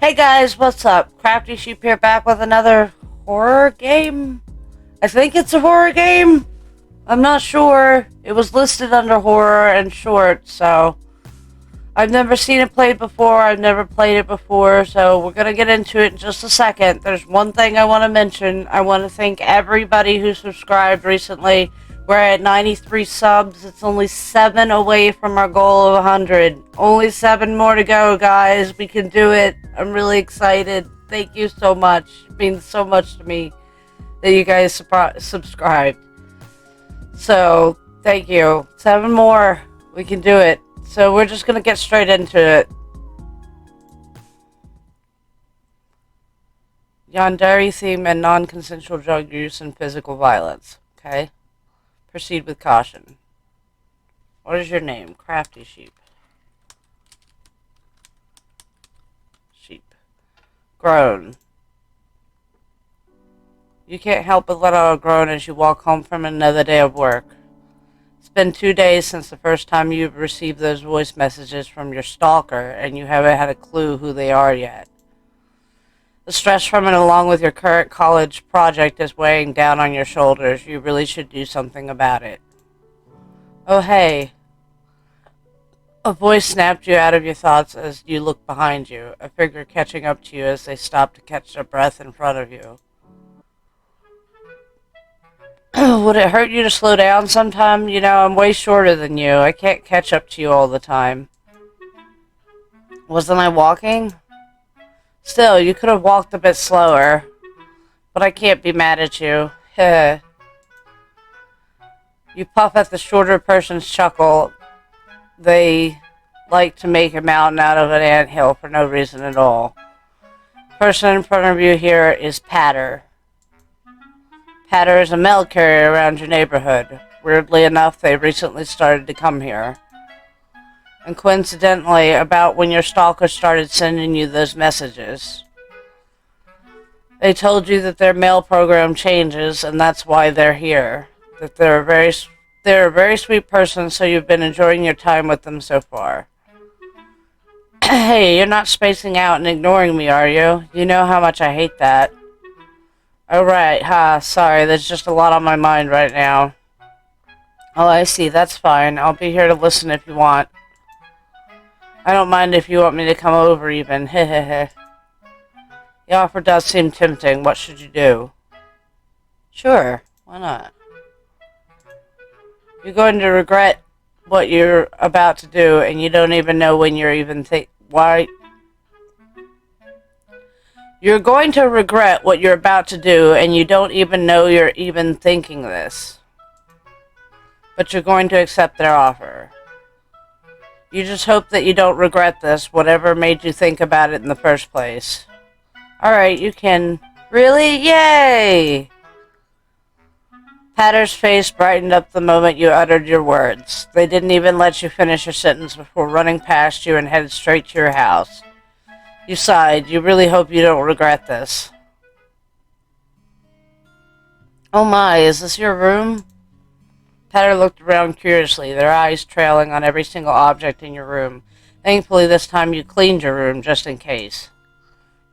Hey guys, what's up? Crafty Sheep here, back with another horror game? I think it's a horror game? I'm not sure. It was listed under horror and short, so I've never seen it played before. I've never played it before, so we're gonna get into it in just a second. There's one thing I want to mention. I want to thank everybody who subscribed recently. We're at 93 subs. It's only 7 away from our goal of 100. Only 7 more to go, guys. We can do it. I'm really excited. Thank you so much. It means so much to me that you guys subscribed. So, thank you. 7 more. We can do it. So, we're just going to get straight into it. Yandere theme and non-consensual drug use and physical violence. Okay? Proceed with caution. What is your name? Crafty Sheep. Sheep. Groan. You can't help but let out a groan as you walk home from another day of work. It's been 2 days since the first time you've received those voice messages from your stalker, and you haven't had a clue who they are yet. The stress from it, along with your current college project, is weighing down on your shoulders. You really should do something about it. Oh, hey. A voice snapped you out of your thoughts as you look behind you, a figure catching up to you as they stop to catch their breath in front of you. Would it hurt you to slow down sometime? You know, I'm way shorter than you. I can't catch up to you all the time. Wasn't I walking? Still, you could have walked a bit slower. But I can't be mad at you. You puff at the shorter person's chuckle. They like to make a mountain out of an anthill for no reason at all. The person in front of you here is Patter. Patter is a mail carrier around your neighborhood. Weirdly enough, they recently started to come here. And coincidentally, about when your stalker started sending you those messages. They told you that their mail program changes, and that's why they're here. That they're a very sweet person, so you've been enjoying your time with them so far. Hey, you're not spacing out and ignoring me, are you? You know how much I hate that. Oh, right, sorry, there's just a lot on my mind right now. Oh, I see, that's fine. I'll be here to listen if you want. I don't mind if you want me to come over even, hehehe. The offer does seem tempting. What should you do? Sure, why not? You're going to regret what you're about to do, and you don't even know when you're even why. You're going to regret what you're about to do, and you don't even know you're even thinking this. But you're going to accept their offer. You just hope that you don't regret this, whatever made you think about it in the first place. Alright, you can. Really? Yay! Patter's face brightened up the moment you uttered your words. They didn't even let you finish your sentence before running past you and headed straight to your house. You sighed. You really hope you don't regret this. Oh my, is this your room? Patter looked around curiously, their eyes trailing on every single object in your room. Thankfully, this time you cleaned your room, just in case.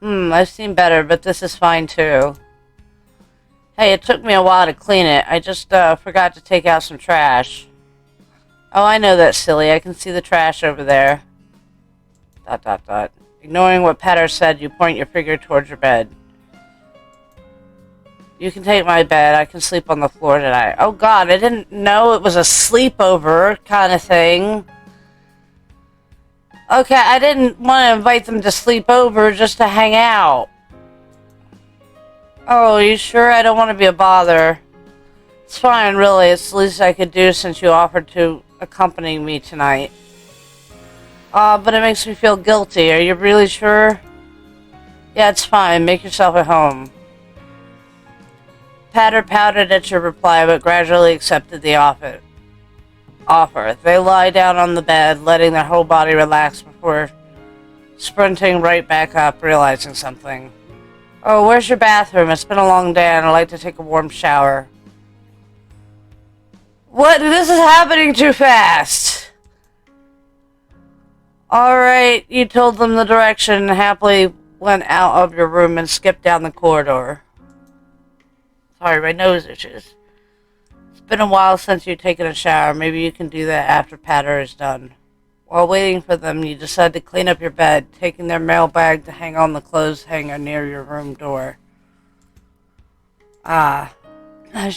I've seen better, but this is fine too. Hey, it took me a while to clean it. I just forgot to take out some trash. Oh, I know that, silly. I can see the trash over there. ... Ignoring what Patter said, you point your finger towards your bed. You can take my bed. I can sleep on the floor tonight. Oh god, I didn't know it was a sleepover kind of thing. Okay, I didn't want to invite them to sleep over, just to hang out. Oh, you sure? I don't want to be a bother. It's fine, really. It's the least I could do since you offered to accompany me tonight. But it makes me feel guilty. Are you really sure? Yeah, it's fine. Make yourself at home. Patter pouted at your reply, but gradually accepted the offer. They lie down on the bed, letting their whole body relax before sprinting right back up, realizing something. Oh, where's your bathroom? It's been a long day, and I'd like to take a warm shower. What? This is happening too fast! Alright, you told them the direction and happily went out of your room and skipped down the corridor. Sorry, my nose itches. It's been a while since you've taken a shower. Maybe you can do that after Patter is done. While waiting for them, you decide to clean up your bed, taking their mailbag to hang on the clothes hanger near your room door. As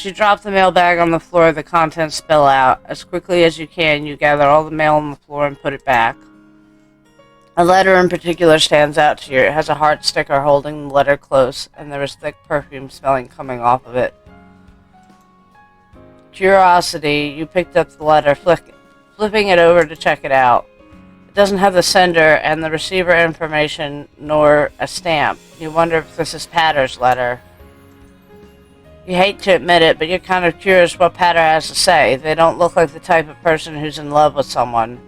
you drop the mailbag on the floor, the contents spill out. As quickly as you can, you gather all the mail on the floor and put it back. A letter in particular stands out to you. It has a heart sticker holding the letter close, and there is thick perfume smelling coming off of it. Curiosity, you picked up the letter, flipping it over to check it out. It doesn't have the sender and the receiver information, nor a stamp. You wonder if this is Patter's letter. You hate to admit it, but you're kind of curious what Patter has to say. They don't look like the type of person who's in love with someone.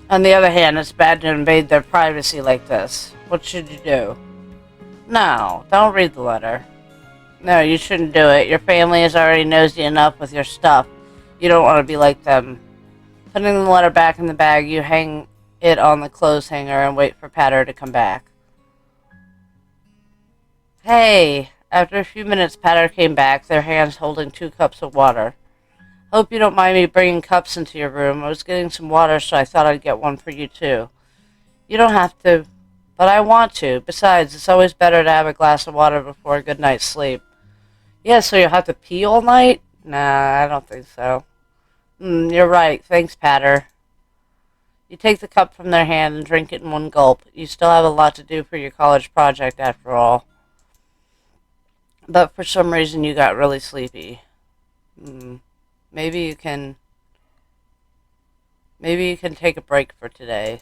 On the other hand, it's bad to invade their privacy like this. What should you do? No, don't read the letter. No, you shouldn't do it. Your family is already nosy enough with your stuff. You don't want to be like them. Putting the letter back in the bag, you hang it on the clothes hanger and wait for Patter to come back. Hey! After a few minutes, Patter came back, their hands holding 2 cups of water. Hope you don't mind me bringing cups into your room. I was getting some water, so I thought I'd get one for you, too. You don't have to, but I want to. Besides, it's always better to have a glass of water before a good night's sleep. Yeah, so you'll have to pee all night? Nah, I don't think so. You're right. Thanks, Patter. You take the cup from their hand and drink it in one gulp. You still have a lot to do for your college project, after all. But for some reason you got really sleepy. Maybe you can take a break for today. ...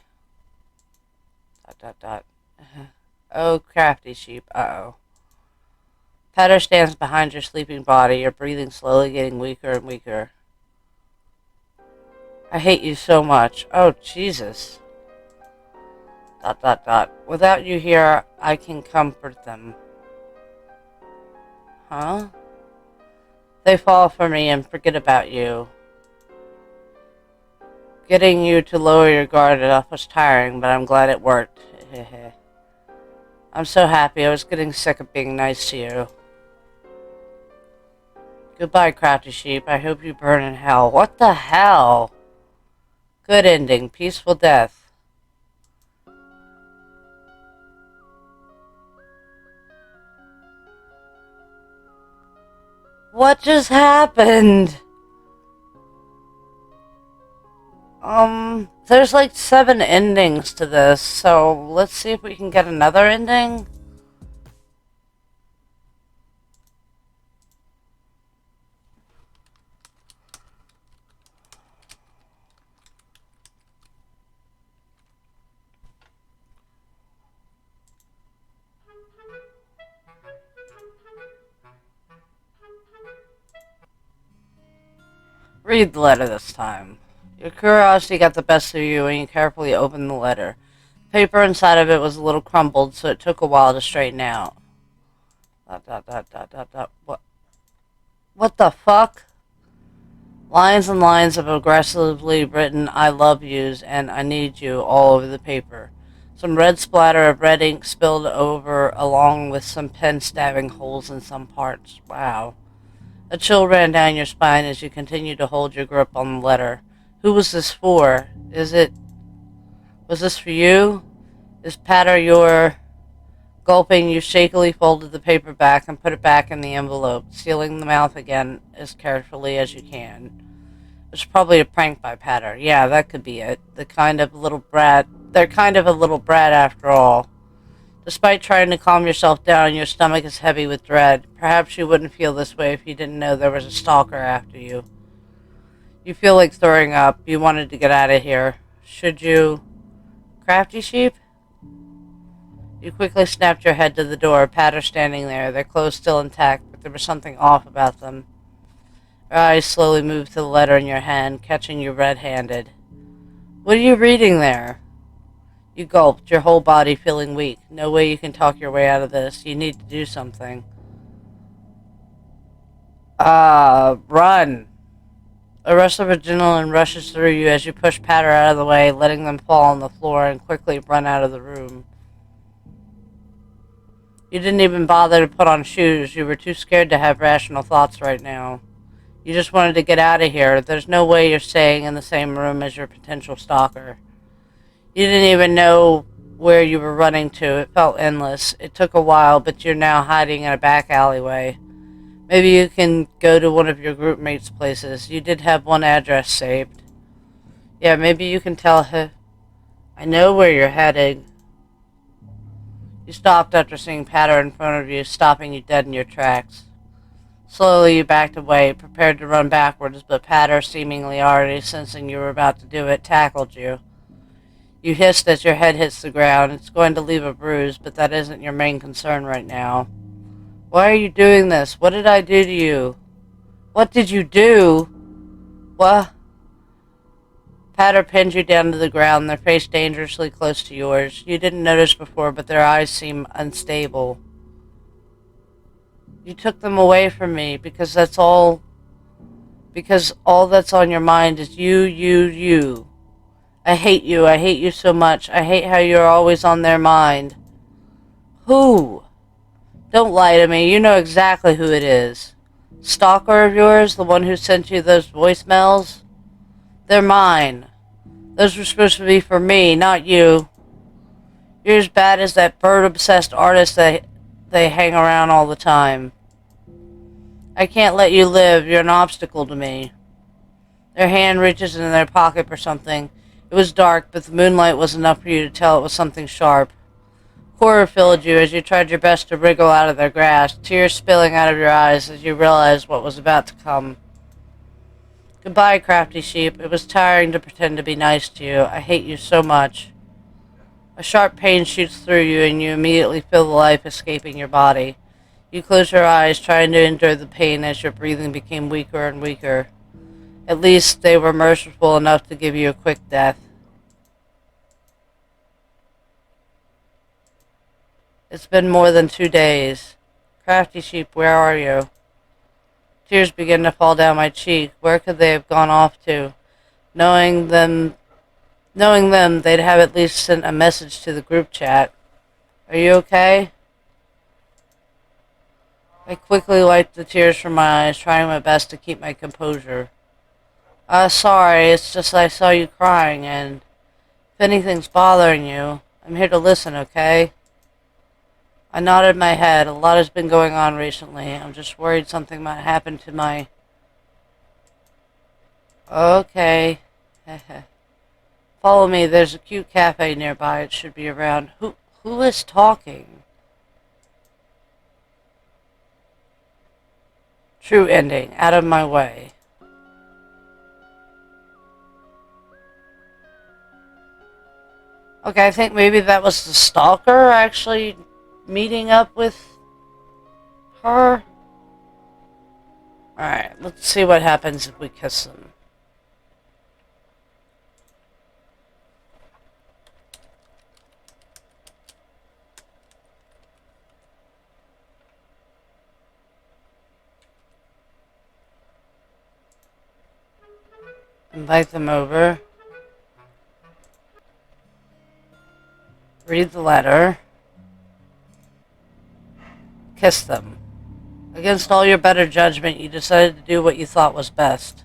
Oh, crafty sheep. Uh-oh. Patter stands behind your sleeping body, your breathing slowly getting weaker and weaker. I hate you so much. Oh, Jesus. ... Without you here, I can comfort them. Huh? They fall for me and forget about you. Getting you to lower your guard enough was tiring, but I'm glad it worked. I'm so happy. I was getting sick of being nice to you. Goodbye, crafty sheep. I hope you burn in hell. What the hell? Good ending. Peaceful death. What just happened? There's like 7 endings to this, so let's see if we can get another ending. Read the letter this time. Your curiosity got the best of you and you carefully opened the letter. The paper inside of it was a little crumbled, so it took a while to straighten out. ... What the fuck? Lines and lines of aggressively written I love yous and I need you all over the paper. Some red splatter of red ink spilled over along with some pen stabbing holes in some parts. Wow. A chill ran down your spine as you continued to hold your grip on the letter. Who was this for? Was this for you? Is Patter your... Gulping, you shakily folded the paper back and put it back in the envelope, sealing the mouth again as carefully as you can. It was probably a prank by Patter. Yeah, that could be it. They're kind of a little brat after all. Despite trying to calm yourself down, your stomach is heavy with dread. Perhaps you wouldn't feel this way if you didn't know there was a stalker after you. You feel like throwing up. You wanted to get out of here. Should you... Crafty sheep? You quickly snapped your head to the door, Patter standing there, their clothes still intact, but there was something off about them. Your eyes slowly moved to the letter in your hand, catching you red-handed. What are you reading there? You gulped, your whole body feeling weak. No way you can talk your way out of this. You need to do something. Run! A rush of adrenaline rushes through you as you push Patter out of the way, letting them fall on the floor and quickly run out of the room. You didn't even bother to put on shoes. You were too scared to have rational thoughts right now. You just wanted to get out of here. There's no way you're staying in the same room as your potential stalker. You didn't even know where you were running to. It felt endless. It took a while, but you're now hiding in a back alleyway. Maybe you can go to one of your group mates' places. You did have one address saved. Yeah, maybe you can tell her. I know where you're heading. You stopped after seeing Patter in front of you, stopping you dead in your tracks. Slowly you backed away, prepared to run backwards, but Patter, seemingly already sensing you were about to do it, tackled you. You hissed as your head hits the ground. It's going to leave a bruise, but that isn't your main concern right now. Why are you doing this? What did I do to you? What did you do? What? Patter pinned you down to the ground, their face dangerously close to yours. You didn't notice before, but their eyes seemed unstable. You took them away from me because all that's on your mind is you. I hate you so much. I hate how you're always on their mind. Who? Don't lie to me, you know exactly who it is. Stalker of yours, the one who sent you those voicemails? They're mine. Those were supposed to be for me, not you. You're as bad as that bird-obsessed artist that they hang around all the time. I can't let you live. You're an obstacle to me. Their hand reaches into their pocket for something. It was dark, but the moonlight was enough for you to tell it was something sharp. Horror filled you as you tried your best to wriggle out of their grasp, tears spilling out of your eyes as you realized what was about to come. Goodbye, crafty sheep. It was tiring to pretend to be nice to you. I hate you so much. A sharp pain shoots through you, and you immediately feel the life escaping your body. You close your eyes, trying to endure the pain as your breathing became weaker and weaker. At least they were merciful enough to give you a quick death. It's been more than 2 days. Crafty sheep, where are you? Tears begin to fall down my cheek. Where could they have gone off to? Knowing them, they'd have at least sent a message to the group chat. Are you okay? I quickly wiped the tears from my eyes, trying my best to keep my composure. Sorry, it's just I saw you crying, and if anything's bothering you, I'm here to listen, okay? I nodded my head. A lot has been going on recently. I'm just worried something might happen to my... Okay. Follow me. There's a cute cafe nearby. It should be around. Who is talking? True ending. Out of my way. Okay, I think maybe that was the stalker actually meeting up with her. Alright, let's see what happens if we kiss them. Invite them over. Read the letter. Kiss them. Against all your better judgment, you decided to do what you thought was best.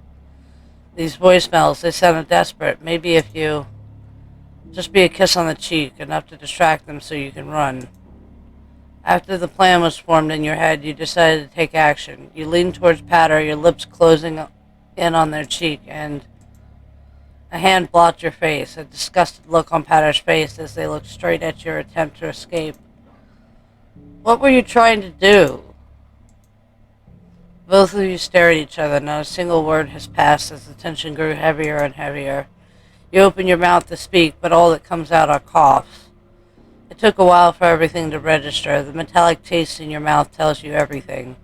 These voicemails, they sounded desperate. Maybe if you... just be a kiss on the cheek, enough to distract them so you can run. After the plan was formed in your head, you decided to take action. You leaned towards Patter, your lips closing in on their cheek, and a hand blocked your face. A disgusted look on Patter's face as they looked straight at your attempt to escape. What were you trying to do? Both of you stare at each other. Not a single word has passed as the tension grew heavier and heavier. You open your mouth to speak, but all that comes out are coughs. It took a while for everything to register. The metallic taste in your mouth tells you everything.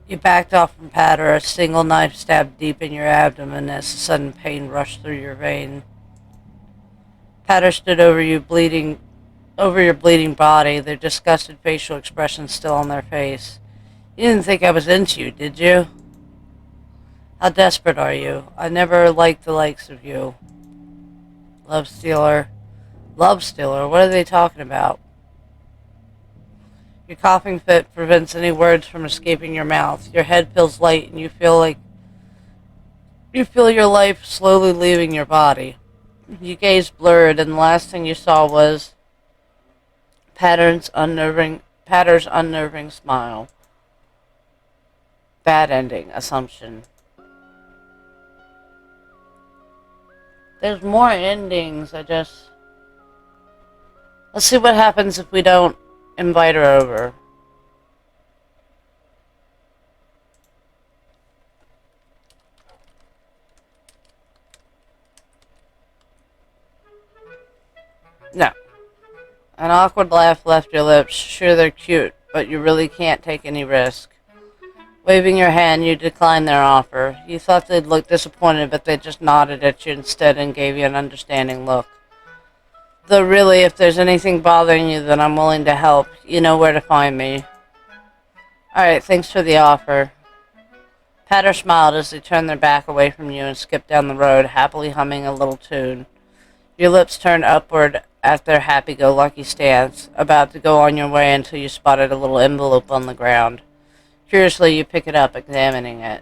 You backed off from Patter, a single knife stabbed deep in your abdomen as a sudden pain rushed through your vein. Patter stood over you, over your bleeding body, their disgusted facial expressions still on their face. You didn't think I was into you, did you? How desperate are you? I never liked the likes of you. Love stealer. Love stealer? What are they talking about? Your coughing fit prevents any words from escaping your mouth. Your head feels light and you feel your life slowly leaving your body. Your gaze blurred and the last thing you saw was Patter's unnerving smile. Bad ending, assumption. There's more endings, let's see what happens if we don't invite her over. No. An awkward laugh left your lips. Sure, they're cute, but you really can't take any risk. Waving your hand, you declined their offer. You thought they'd look disappointed, but they just nodded at you instead and gave you an understanding look. Though really, if there's anything bothering you, then I'm willing to help. You know where to find me. Alright, thanks for the offer. Patter smiled as they turned their back away from you and skipped down the road, happily humming a little tune. Your lips turned upward at their happy-go-lucky stance, about to go on your way until you spotted a little envelope on the ground. Curiously, you pick it up, examining it.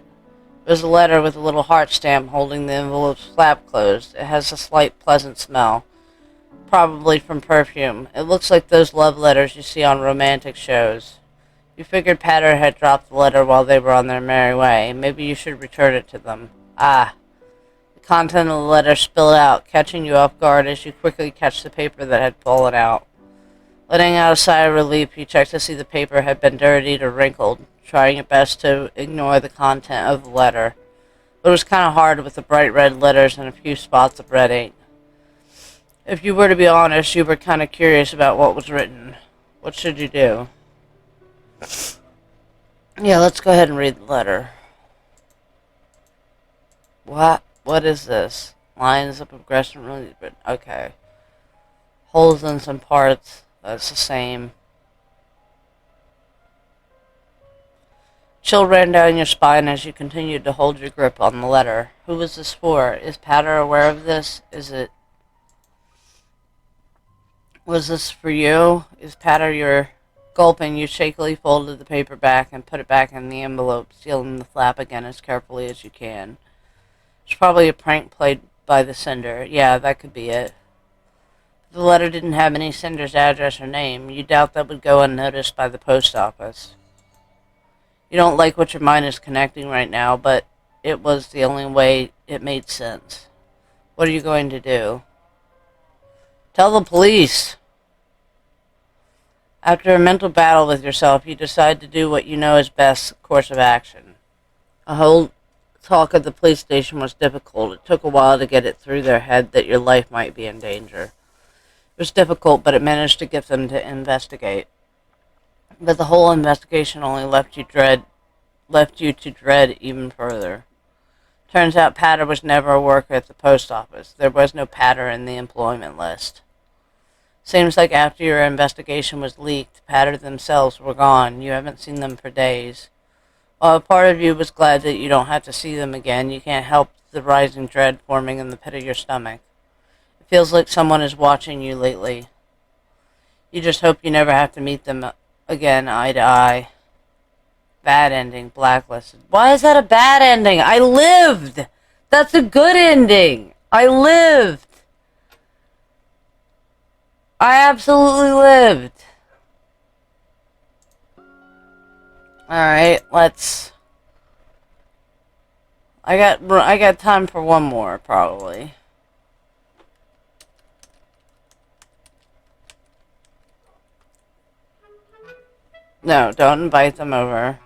It was a letter with a little heart stamp holding the envelope's flap closed. It has a slight pleasant smell, probably from perfume. It looks like those love letters you see on romantic shows. You figured Patter had dropped the letter while they were on their merry way. Maybe you should return it to them. Ah. The content of the letter spilled out, catching you off guard as you quickly catch the paper that had fallen out. Letting out a sigh of relief, you checked to see the paper had been dirtied or wrinkled, trying your best to ignore the content of the letter. But it was kind of hard with the bright red letters and a few spots of red ink. If you were to be honest, you were kind of curious about what was written. What should you do? Yeah, let's go ahead and read the letter. What? What is this? Lines of progression really, but okay. Holes in some parts. That's the same. Chill ran down your spine as you continued to hold your grip on the letter. Who was this for? Is Patter aware of this? Was this for you? Is Patter your... Gulping, you shakily folded the paper back and put it back in the envelope, sealing the flap again as carefully as you can. It's probably a prank played by the sender. Yeah, that could be it. The letter didn't have any sender's address or name. You doubt that would go unnoticed by the post office. You don't like what your mind is connecting right now, but it was the only way it made sense. What are you going to do? Tell the police! After a mental battle with yourself, you decide to do what you know is best course of action. A whole talk at the police station was difficult. It took a while to get it through their head that your life might be in danger. It was difficult, but it managed to get them to investigate. But the whole investigation only left you to dread even further. Turns out Patter was never a worker at the post office. There was no Patter in the employment list. Seems like after your investigation was leaked, Patter themselves were gone. You haven't seen them for days. While a part of you was glad that you don't have to see them again, you can't help the rising dread forming in the pit of your stomach. It feels like someone is watching you lately. You just hope you never have to meet them again, eye to eye. Bad ending, blacklisted. Why is that a bad ending? I lived! That's a good ending! I lived! I absolutely lived. Alright, let's... I got time for one more, probably. No, don't invite them over.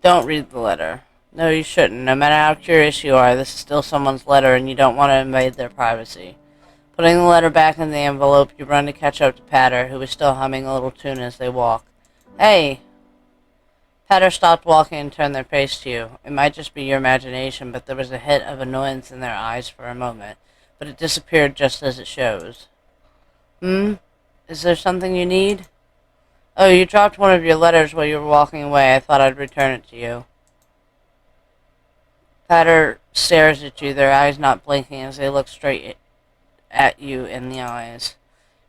Don't read the letter. No, you shouldn't. No matter how curious you are, this is still someone's letter and you don't want to invade their privacy. Putting the letter back in the envelope, you run to catch up to Patter, who was still humming a little tune as they walk. Hey! Patter stopped walking and turned their face to you. It might just be your imagination, but there was a hint of annoyance in their eyes for a moment, but it disappeared just as it shows. Is there something you need? Oh, you dropped one of your letters while you were walking away. I thought I'd return it to you. Patter stares at you, their eyes not blinking as they look straight at you in the eyes.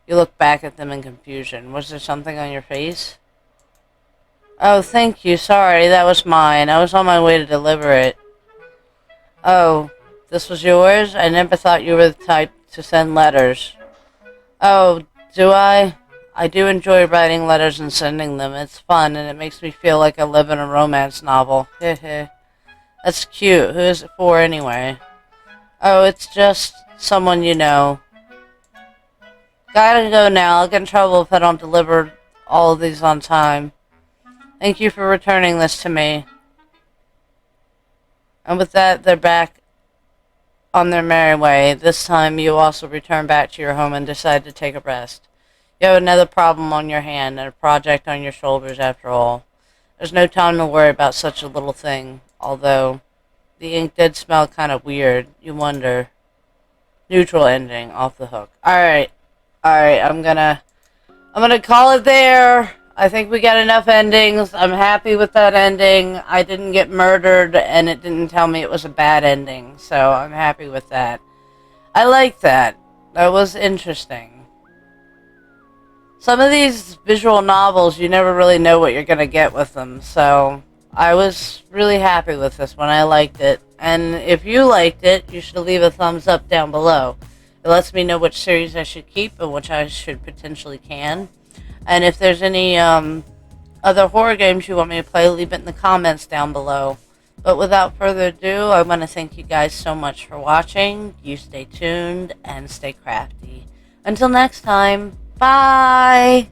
You look back at them in confusion. Was there something on your face? Oh, thank you. Sorry, that was mine. I was on my way to deliver it. Oh, this was yours? I never thought you were the type to send letters. Oh, do I? I do enjoy writing letters and sending them. It's fun, and it makes me feel like I live in a romance novel. Heh. That's cute. Who is it for, anyway? Oh, it's just someone you know. Gotta go now. I'll get in trouble if I don't deliver all of these on time. Thank you for returning this to me. And with that, they're back on their merry way. This time, you also return back to your home and decide to take a rest. You have another problem on your hand and a project on your shoulders after all. There's no time to worry about such a little thing, although the ink did smell kind of weird. You wonder. Neutral ending, off the hook. Alright, I'm gonna call it there. I think we got enough endings. I'm happy with that ending. I didn't get murdered, and it didn't tell me it was a bad ending, so I'm happy with that. I like that. That was interesting. Some of these visual novels, you never really know what you're gonna get with them, so I was really happy with this one. I liked it. And if you liked it, you should leave a thumbs up down below. It lets me know which series I should keep and which I should potentially can. And if there's any other horror games you want me to play, leave it in the comments down below. But without further ado, I want to thank you guys so much for watching. You stay tuned and stay crafty. Until next time, bye!